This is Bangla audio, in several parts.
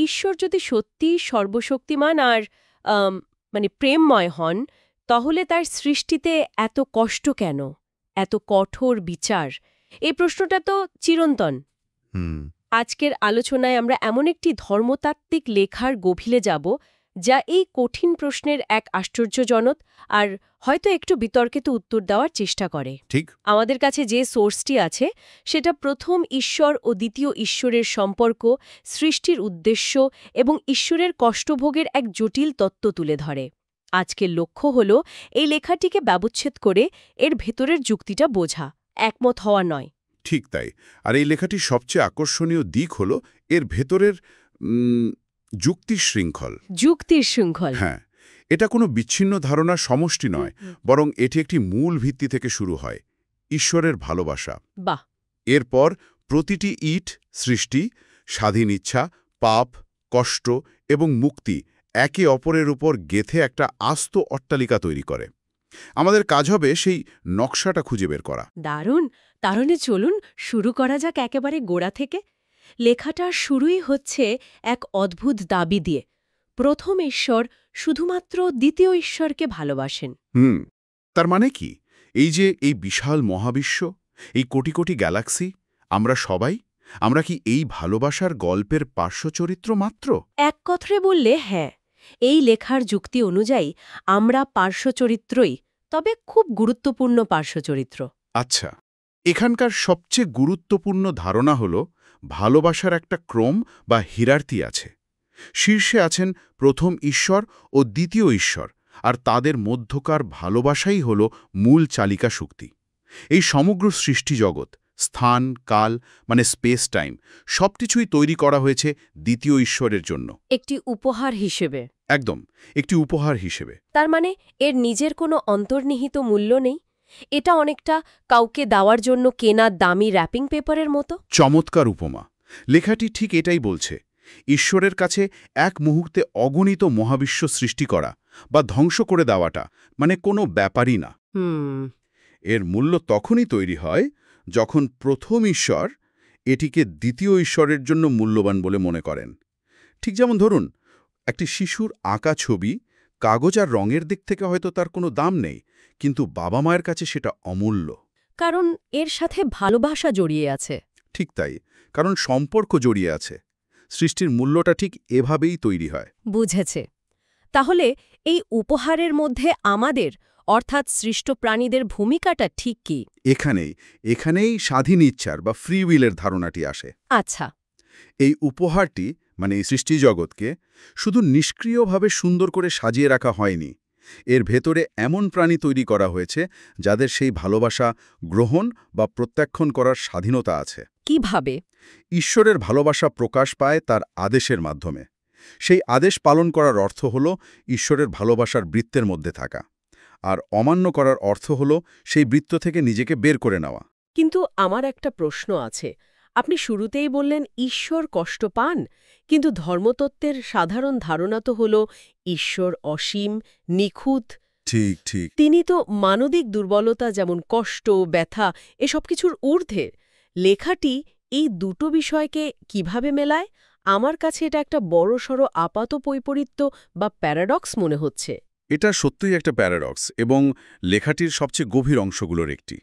ঈশ্বর যদি সত্যিই সর্বশক্তিমান আর প্রেমময় হন, তাহলে তার সৃষ্টিতে এত কষ্ট কেন, এত কঠোর বিচার? এই প্রশ্নটা তো চিরন্তন। হুম আজকের আলোচনায় আমরা এমন একটি ধর্মতাত্ত্বিক লেখার গভীরে যাব যা এই কঠিন প্রশ্নের এক আশ্চর্যজনক আর হয়তো একটু বিতর্কিত উত্তর দেওয়ার চেষ্টা করে। ঠিক। আমাদের কাছে যে সোর্সটি আছে সেটা প্রথম ঈশ্বর ও দ্বিতীয় ঈশ্বরের সম্পর্ক, সৃষ্টির উদ্দেশ্য এবং ঈশ্বরের কষ্টভোগের এক জটিল তত্ত্ব তুলে ধরে। আজকের লক্ষ্য হল এই লেখাটিকে ব্যবচ্ছেদ করে এর ভেতরের যুক্তিটা বোঝা, একমত হওয়া নয়। ঠিক তাই। আর এই লেখাটির সবচেয়ে আকর্ষণীয় দিক হল এর ভেতরের যুক্তির শৃঙ্খল। যুক্তির শৃঙ্খল। হ্যাঁ, এটা কোনো বিচ্ছিন্ন ধারণার সমষ্টি নয়, বরং এটি একটি মূল ভিত্তি থেকে শুরু হয়, ঈশ্বরের ভালোবাসা। বাহ। এরপর প্রতিটি ইট, সৃষ্টি, স্বাধীন ইচ্ছা, পাপ, কষ্ট এবং মুক্তি একে অপরের উপর গেঁথে একটা আস্ত অট্টালিকা তৈরি করে। আমাদের কাজ হবে সেই নকশাটা খুঁজে বের করা। দারুণ। তাহলে চলুন শুরু করা যাক একেবারে গোড়া থেকে। লেখাটার শুরুই হচ্ছে এক অদ্ভুত দাবি দিয়ে। প্রথম ঈশ্বর শুধুমাত্র দ্বিতীয় ঈশ্বরকে ভালোবাসেন। তার মানে কি? এই যে এই বিশাল মহাবিশ্ব, এই কোটি কোটি গ্যালাক্সি, আমরা কি এই ভালোবাসার গল্পের পার্শ্বচরিত্র মাত্র? এক কথায় বললে হ্যাঁ, এই লেখার যুক্তি অনুযায়ী আমরা পার্শ্বচরিত্রই, তবে খুব গুরুত্বপূর্ণ পার্শ্বচরিত্র। আচ্ছা, এখানকার সবচেয়ে গুরুত্বপূর্ণ ধারণা হল ভালোবাসার একটা ক্রম বা হিরার্থি আছে। শীর্ষে আছেন প্রথম ঈশ্বর ও দ্বিতীয় ঈশ্বর, আর তাদের মধ্যকার ভালোবাসাই হল মূল চালিকা শক্তি। এই সমগ্র সৃষ্টিজগৎ, স্থান, কাল স্পেস টাইম, সবকিছুই তৈরি করা হয়েছে দ্বিতীয় ঈশ্বরের জন্য, একটি উপহার হিসেবে। একদম, একটি উপহার হিসেবে। তার মানে এর নিজের কোনো অন্তর্নিহিত মূল্য নেই? এটা অনেকটা কাউকে দেওয়ার জন্য কেনা দামি র্যাপিং পেপারের মতো। চমৎকার উপমা। লেখাটি ঠিক এটাই বলছে। ঈশ্বরের কাছে এক মুহূর্তে অগণিত মহাবিশ্ব সৃষ্টি করা বা ধ্বংস করে দেওয়াটা কোনো ব্যাপারই না। এর মূল্য তখনই তৈরি হয় যখন প্রথম ঈশ্বর এটিকে দ্বিতীয় ঈশ্বরের জন্য মূল্যবান বলে মনে করেন। ঠিক যেমন ধরুন, একটি শিশুর আঁকা ছবি, কাগজ আর রঙের দিক থেকে হয়তো তার কোনো দাম নেই, কিন্তু বাবা মায়ের কাছে সেটা অমূল্য। কারণ এর সাথে ভালোবাসা জড়িয়ে আছে। ঠিক তাই, কারণ সম্পর্ক জড়িয়ে আছে। সৃষ্টির মূল্যটা ঠিক এভাবেই তৈরি হয়। বুঝেছে। তাহলে এই উপহারের মধ্যে আমাদের, অর্থাৎ সৃষ্ট প্রাণীদের ভূমিকাটা ঠিক কি? এখানেই স্বাধীন ইচ্ছার বা ফ্রি উইলের ধারণাটি আসে। আচ্ছা। এই উপহারটি এই সৃষ্টিজগৎকে শুধু নিষ্ক্রিয়ভাবে সুন্দর করে সাজিয়ে রাখা হয়নি। এর ভেতরে এমন প্রাণী তৈরি করা হয়েছে যাদের সেই ভালোবাসা গ্রহণ বা প্রত্যাখ্যান করার স্বাধীনতা আছে। কিভাবে? ঈশ্বরের ভালোবাসা প্রকাশ পায় তার আদেশের মাধ্যমে। সেই আদেশ পালন করার অর্থ হল ঈশ্বরের ভালোবাসার বৃত্তের মধ্যে থাকা, আর অমান্য করার অর্থ হল সেই বৃত্ত থেকে নিজেকে বের করে নেওয়া। কিন্তু আমার একটা প্রশ্ন আছে। আপনি শুরুতেই বললেন ঈশ্বর কষ্ট পান, কিন্তু ধর্মতত্ত্বের সাধারণ ধারণা তো হল ঈশ্বর অসীম, নিখুঁত। ঠিক ঠিক। তিনি তো মানবিক দুর্বলতা যেমন কষ্ট, ব্যথা এসব কিছুর ঊর্ধ্বে। লেখাটি এই দুটো বিষয়কে কিভাবে মেলায়? আমার কাছে এটা একটা বড়সড় আপাত বৈপরীত্য বা প্যারাডক্স মনে হচ্ছে। এটা সত্যিই একটা প্যারাডক্স, এবং লেখাটির সবচেয়ে গভীর অংশগুলোর একটি।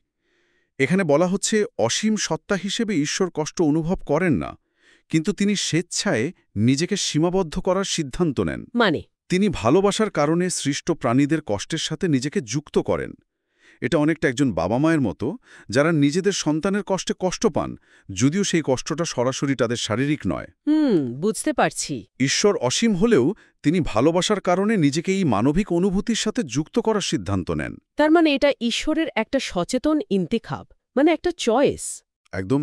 এখানে বলা হচ্ছে অসীম সত্তা হিসেবে ঈশ্বর কষ্ট অনুভব করেন না, কিন্তু তিনি স্বেচ্ছায় নিজেকে সীমাবদ্ধ করার সিদ্ধান্ত নেন। তিনি ভালোবাসার কারণে সৃষ্ট প্রাণীদের কষ্টের সাথে নিজেকে যুক্ত করেন। এটা অনেকটা একজন বাবা মায়ের মতো, যারা নিজেদের সন্তানের কষ্টে কষ্ট পান, যদিও সেই কষ্টটা সরাসরি তাদের শারীরিক নয়। বুঝতে পারছি। ঈশ্বর অসীম হলেও তিনি ভালোবাসার কারণে নিজেকে এই মানবিক অনুভূতির সাথে যুক্ত করার সিদ্ধান্ত নেন। তার এটা ঈশ্বরের একটা সচেতন ইন্তিখাব, একটা চয়েস। একদম।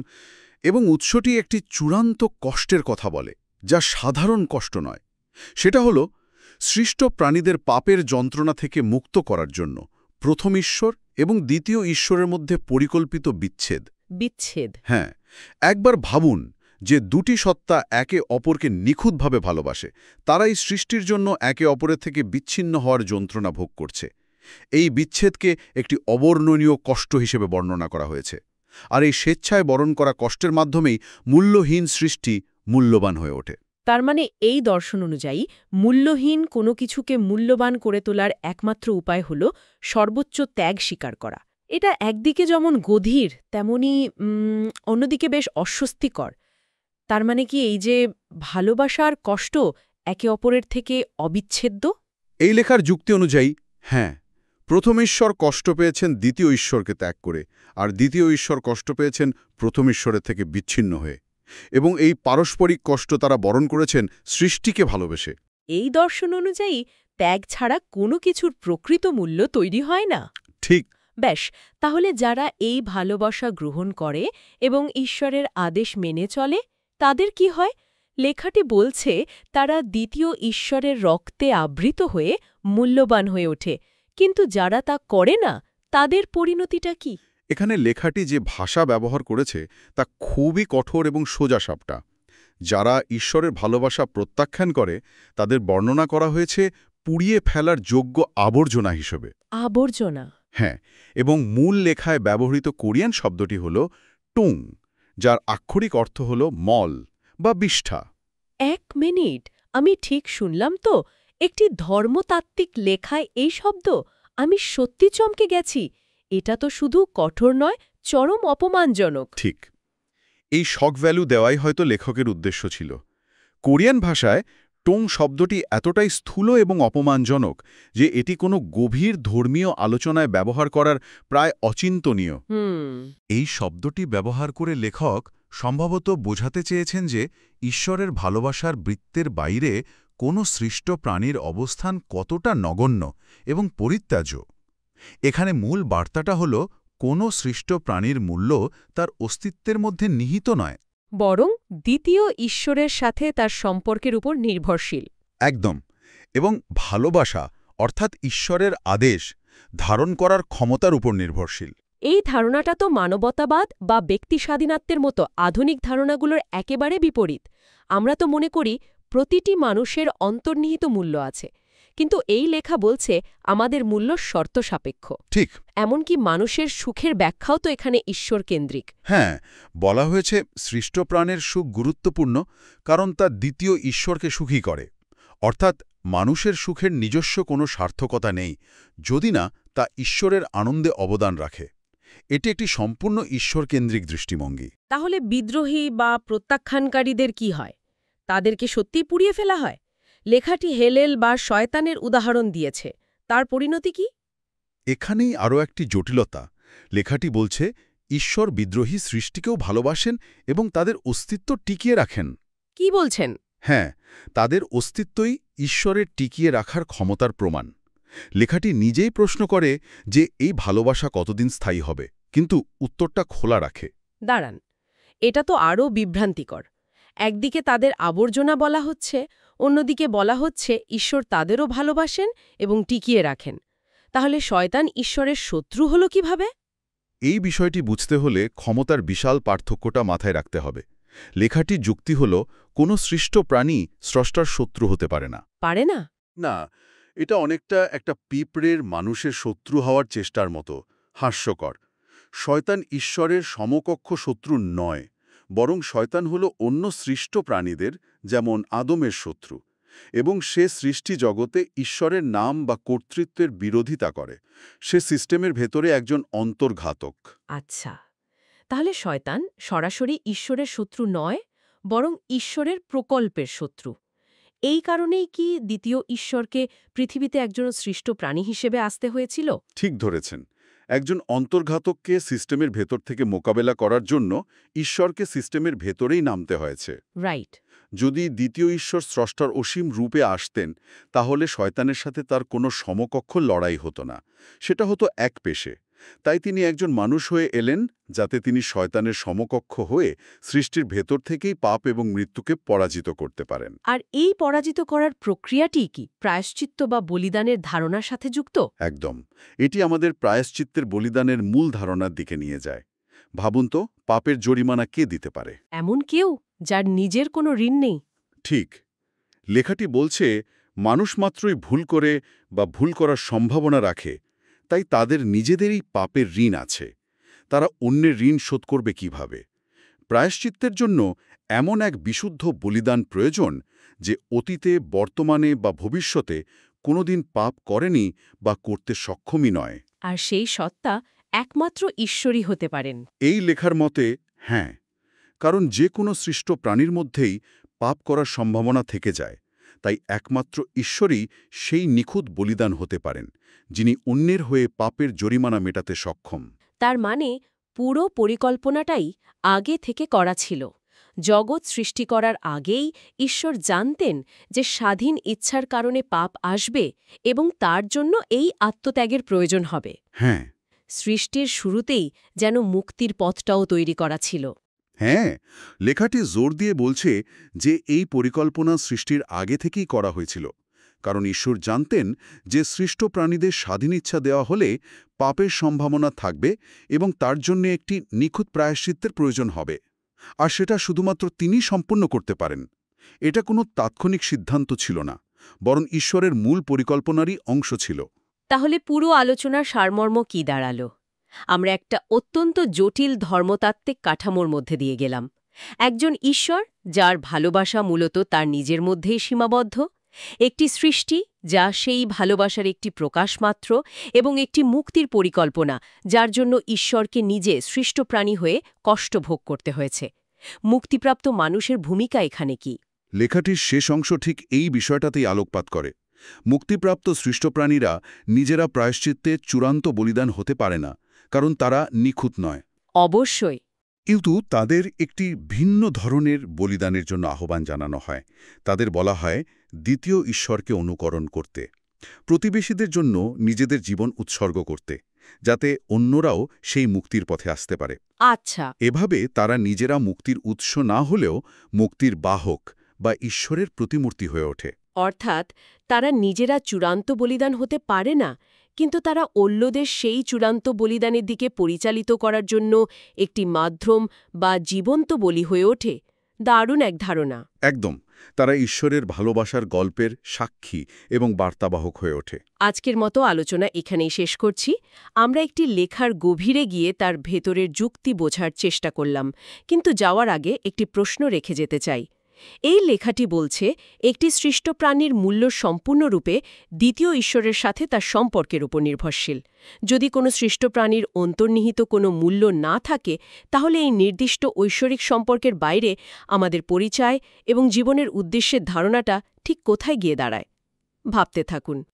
এবং উৎসটি একটি চূড়ান্ত কষ্টের কথা বলে, যা সাধারণ কষ্ট নয়। সেটা হল সৃষ্ট প্রাণীদের পাপের যন্ত্রণা থেকে মুক্ত করার জন্য প্রথম ঈশ্বর এবং দ্বিতীয় ঈশ্বরের মধ্যে পরিকল্পিত বিচ্ছেদ। হ্যাঁ, একবার ভাবুন যে দুটি সত্তা একে অপরকে নিখুঁতভাবে ভালোবাসে, তারাই সৃষ্টির জন্য একে অপরের থেকে বিচ্ছিন্ন হওয়ার যন্ত্রণা ভোগ করছে। এই বিচ্ছেদকে একটি অবর্ণনীয় কষ্ট হিসেবে বর্ণনা করা হয়েছে, আর এই স্বেচ্ছায় বরণ করা কষ্টের মাধ্যমেই মূল্যহীন সৃষ্টি মূল্যবান হয়ে ওঠে। তার মানে এই দর্শন অনুযায়ী মূল্যহীন কোনো কিছুকে মূল্যবান করে তোলার একমাত্র উপায় হল সর্বোচ্চ ত্যাগ স্বীকার করা। এটা একদিকে যেমন গভীর, তেমনি অন্যদিকে বেশ অস্বস্তিকর। তার মানে কি এই যে ভালোবাসার কষ্ট একে অপরের থেকে অবিচ্ছেদ্য? এই লেখার যুক্তি অনুযায়ী হ্যাঁ, প্রথম ঈশ্বর কষ্ট পেয়েছেন দ্বিতীয় ঈশ্বরকে ত্যাগ করে, আর দ্বিতীয় ঈশ্বর কষ্ট পেয়েছেন প্রথম ঈশ্বরের থেকে বিচ্ছিন্ন হয়ে, এবং এই পারস্পরিক কষ্ট তারা বরণ করেছেন সৃষ্টিকে ভালোবেসে। এই দর্শন অনুযায়ী ত্যাগ ছাড়া কোনো কিছুর প্রকৃত মূল্য তৈরি হয় না। ঠিক। বেশ, তাহলে যারা এই ভালোবাসা গ্রহণ করে এবং ঈশ্বরের আদেশ মেনে চলে, তাদের কি হয়? লেখাটি বলছে তারা দ্বিতীয় ঈশ্বরের রক্তে আবৃত হয়ে মূল্যবান হয়ে ওঠে। কিন্তু যারা তা করে না, তাদের পরিণতিটা কি? এখানে লেখাটি যে ভাষা ব্যবহার করেছে তা খুবই কঠোর এবং সোজাসাপটা। যারা ঈশ্বরের ভালোবাসা প্রত্যাখ্যান করে তাদের বর্ণনা করা হয়েছে পুড়িয়ে ফেলার যোগ্য আবর্জনা হিসেবে। আবর্জনা? হ্যাঁ, এবং মূল লেখায় ব্যবহৃত কোরিয়ান শব্দটি হল টুং, যার আক্ষরিক অর্থ হল মল বা বিষ্ঠা। এক মিনিট, আমি ঠিক শুনলাম তো? একটি ধর্মতাত্ত্বিক লেখায় এই শব্দ? আমি সত্যি চমকে গেছি। এটা তো শুধু কঠোর নয়, চরম অপমানজনক। ঠিক। এই শক ভ্যালু দেওয়াই হয়তো লেখকের উদ্দেশ্য ছিল। কোরিয়ান ভাষায় টোং শব্দটি এতটাই স্থূল এবং অপমানজনক যে এটি কোনো গভীর ধর্মীয় আলোচনায় ব্যবহার করার প্রায় অচিন্তনীয়। এই শব্দটি ব্যবহার করে লেখক সম্ভবত বোঝাতে চেয়েছেন যে ঈশ্বরের ভালোবাসার বৃত্তের বাইরে কোনো সৃষ্ট প্রাণীর অবস্থান কতটা নগণ্য এবং পরিত্যাজ্য। এখানে মূল বার্তাটা হল কোনো সৃষ্ট প্রাণীর মূল্য তার অস্তিত্বের মধ্যে নিহিত নয়, বরং দ্বিতীয় ঈশ্বরের সাথে তার সম্পর্কের উপর নির্ভরশীল। একদম। এবং ভালোবাসা অর্থাৎ ঈশ্বরের আদেশ ধারণ করার ক্ষমতার উপর নির্ভরশীল। এই ধারণাটা তো মানবতাবাদ বা ব্যক্তি স্বাধীনত্বের মতো আধুনিক ধারণাগুলোর একেবারে বিপরীত। আমরা তো মনে করি প্রতিটি মানুষের অন্তর্নিহিত মূল্য আছে, কিন্তু এই লেখা বলছে আমাদের মূল্য শর্ত সাপেক্ষ। ঠিক। এমনকি মানুষের সুখের ব্যাখ্যাও তো এখানে ঈশ্বরকেন্দ্রিক। হ্যাঁ, বলা হয়েছে সৃষ্ট প্রাণের সুখ গুরুত্বপূর্ণ কারণ তা দ্বিতীয় ঈশ্বরকে সুখী করে। অর্থাৎ মানুষের সুখের নিজস্ব কোনো সার্থকতা নেই যদি না তা ঈশ্বরের আনন্দে অবদান রাখে। এটি একটি সম্পূর্ণ ঈশ্বরকেন্দ্রিক দৃষ্টিভঙ্গি। তাহলে বিদ্রোহী বা প্রত্যাখ্যানকারীদের কি হয়? তাদেরকে সত্যিই পুড়িয়ে ফেলা হয়? লেখাটি হেলেল বা শয়তানের উদাহরণ দিয়েছে, তার পরিণতি কি? এখানেই আরও একটি জটিলতা। লেখাটি বলছে ঈশ্বর বিদ্রোহী সৃষ্টিকেও ভালোবাসেন এবং তাদের অস্তিত্ব টিকিয়ে রাখেন। কি বলছেন? হ্যাঁ, তাদের অস্তিত্বই ঈশ্বরের টিকিয়ে রাখার ক্ষমতার প্রমাণ। লেখাটি নিজেই প্রশ্ন করে যে এই ভালোবাসা কতদিন স্থায়ী হবে, কিন্তু উত্তরটা খোলা রাখে। দাঁড়ান, এটা তো আরও বিভ্রান্তিকর। একদিকে তাদের আবর্জনা বলা হচ্ছে, অন্যদিকে বলা হচ্ছে ঈশ্বর তাদেরও ভালোবাসেন এবং টিকিয়ে রাখেন। তাহলে শয়তান ঈশ্বরের শত্রু হলো কিভাবে? এই বিষয়টি বুঝতে হলে ক্ষমতার বিশাল পার্থক্যটা মাথায় রাখতে হবে। লেখাটির যুক্তি হল কোনো সৃষ্ট প্রাণী স্রষ্টার শত্রু হতে পারে না। পারে না? না, এটা অনেকটা একটা পিঁপড়ের মানুষের শত্রু হওয়ার চেষ্টার মতো হাস্যকর। শয়তান ঈশ্বরের সমকক্ষ শত্রু নয়, বরং শয়তান হল অন্য সৃষ্ট প্রাণীদের, যেমন আদমের শত্রু, এবং সে সৃষ্টি জগতে ঈশ্বরের নাম বা কর্তৃত্বের বিরোধিতা করে। সে সিস্টেমের ভেতরে একজন অন্তর্ঘাতক। আচ্ছা, তাহলে শয়তান সরাসরি ঈশ্বরের শত্রু নয়, বরং ঈশ্বরের প্রকল্পের শত্রু। এই কারণেই কি দ্বিতীয় ঈশ্বরকে পৃথিবীতে একজন সৃষ্ট প্রাণী হিসেবে আসতে হয়েছিল? ঠিক ধরেছেন। একজন অন্তর্ঘাতককে সিস্টেমের ভেতর থেকে মোকাবেলা করার জন্য ঈশ্বরকে সিস্টেমের ভেতরেই নামতে হয়েছে। রাইট। যদি দ্বিতীয় ঈশ্বর স্রষ্টার অসীম রূপে আসতেন তাহলে শয়তানের সাথে তার কোনো সমকক্ষ লড়াই হতো না, সেটা হতো এক পেশে। তাই তিনি একজন মানুষ হয়ে এলেন যাতে তিনি শয়তানের সমকক্ষ হয়ে সৃষ্টির ভেতর থেকেই পাপ এবং মৃত্যুকে পরাজিত করতে পারেন। আর এই পরাজিত করার প্রক্রিয়াটি কি প্রায়শ্চিত্ত বা বলিদানের ধারণার সাথে যুক্ত? একদম। এটি আমাদের প্রায়শ্চিত্তের বলিদানের মূল ধারণার দিকে নিয়ে যায়। ভাবুন তো, পাপের জরিমানা কে দিতে পারে? এমন কেউ যার নিজের কোনো ঋণ নেই। ঠিক। লেখাটি বলছে মানুষ মাত্রই ভুল করে বা ভুল করার সম্ভাবনা রাখে, তাই তাদের নিজেদেরই পাপের ঋণ আছে। তারা অন্যের ঋণ শোধ করবে কিভাবে? প্রায়শ্চিত্তের জন্য এমন এক বিশুদ্ধ বলিদান প্রয়োজন যে অতীতে, বর্তমানে বা ভবিষ্যতে কোনোদিন পাপ করেনি বা করতে সক্ষমই নয়। আর সেই সত্তা একমাত্র ঈশ্বরই হতে পারেন। এই লেখার মতে হ্যাঁ, কারণ যে কোনো সৃষ্ট প্রাণীর মধ্যেই পাপ করার সম্ভাবনা থেকে যায়। তাই একমাত্র ঈশ্বরই সেই নিখুঁত বলিদান হতে পারেন, যিনি অন্যের হয়ে পাপের জরিমানা মেটাতে সক্ষম। তার মানে পুরো পরিকল্পনাটাই আগে থেকে করা ছিল। জগৎ সৃষ্টি করার আগেই ঈশ্বর জানতেন যে স্বাধীন ইচ্ছার কারণে পাপ আসবে এবং তার জন্য এই আত্মত্যাগের প্রয়োজন হবে। হ্যাঁ, সৃষ্টির শুরুতেই যেন মুক্তির পথটাও তৈরি করা ছিল। হ্যাঁ, লেখাটি জোর দিয়ে বলছে যে এই পরিকল্পনা সৃষ্টির আগে থেকেই করা হয়েছিল, কারণ ঈশ্বর জানতেন যে সৃষ্ট প্রাণীদের স্বাধীন ইচ্ছা দেওয়া হলে পাপের সম্ভাবনা থাকবে এবং তার জন্য একটি নিখুঁত প্রায়শ্চিত্তের প্রয়োজন হবে। আর সেটা শুধুমাত্র তিনিই সম্পন্ন করতে পারেন। এটা কোনো তাৎক্ষণিক সিদ্ধান্ত ছিল না, বরং ঈশ্বরের মূল পরিকল্পনারই অংশ ছিল। তাহলে পুরো আলোচনার সারমর্ম কি দাঁড়ালো? আমরা একটা অত্যন্ত জটিল ধর্মতাত্ত্বিক কাঠামোর মধ্যে দিয়ে গেলাম। একজন ঈশ্বর যার ভালোবাসা মূলত তার নিজের মধ্যেই সীমাবদ্ধ, একটি সৃষ্টি যা সেই ভালোবাসার একটি প্রকাশ মাত্র, এবং একটি মুক্তির পরিকল্পনা যার জন্য ঈশ্বরকে নিজে সৃষ্ট প্রাণী হয়ে কষ্ট ভোগ করতে হয়েছে। মুক্তিপ্রাপ্ত মানুষের ভূমিকা এখানে কি? লেখাটির শেষ অংশ ঠিক এই বিষয়টাতেই আলোকপাত করে। মুক্তিপ্রাপ্ত সৃষ্ট প্রাণীরা নিজেরা প্রায়শ্চিত্তে চূড়ান্ত বলিদান হতে পারে না, কারণ তারা নিখুঁত নয়। অবশ্যই। কিন্তু তাদের একটি ভিন্ন ধরনের বলিদানের জন্য আহ্বান জানানো হয়। তাদের বলা হয় দ্বিতীয় ঈশ্বরকে অনুকরণ করতে, প্রতিবেশীদের জন্য নিজেদের জীবন উৎসর্গ করতে, যাতে অন্যরাও সেই মুক্তির পথে আসতে পারে। আচ্ছা। এভাবে তারা নিজেরা মুক্তির উৎস না হলেও মুক্তির বাহক বা ঈশ্বরের প্রতিমূর্তি হয়ে ওঠে। অর্থাৎ তারা নিজেরা চূড়ান্ত বলিদান হতে পারে না, কিন্তু তারা অন্যদের সেই চূড়ান্ত বলিদানের দিকে পরিচালিত করার জন্য একটি মাধ্যম বা জীবন্ত বলি হয়ে ওঠে। দারুণ এক ধারণা। একদম, তারা ঈশ্বরের ভালোবাসার গল্পের সাক্ষী এবং বার্তাবাহক হয়ে ওঠে। আজকের মতো আলোচনা এখানেই শেষ করছি। আমরা একটি লেখার গভীরে গিয়ে তার ভেতরের যুক্তি বোঝার চেষ্টা করলাম, কিন্তু যাওয়ার আগে একটি প্রশ্ন রেখে যেতে চাই। এই লেখাটি বলছে একটি সৃষ্ট প্রাণীর মূল্য সম্পূর্ণরূপে দ্বিতীয় ঈশ্বরের সাথে তার সম্পর্কের উপর নির্ভরশীল। যদি কোনো সৃষ্ট প্রাণীর অন্তর্নিহিত কোনো মূল্য না থাকে, তাহলে এই নির্দিষ্ট ঐশ্বরিক সম্পর্কের বাইরে আমাদের পরিচয় এবং জীবনের উদ্দেশ্যের ধারণাটা ঠিক কোথায় গিয়ে দাঁড়ায়? ভাবতে থাকুন।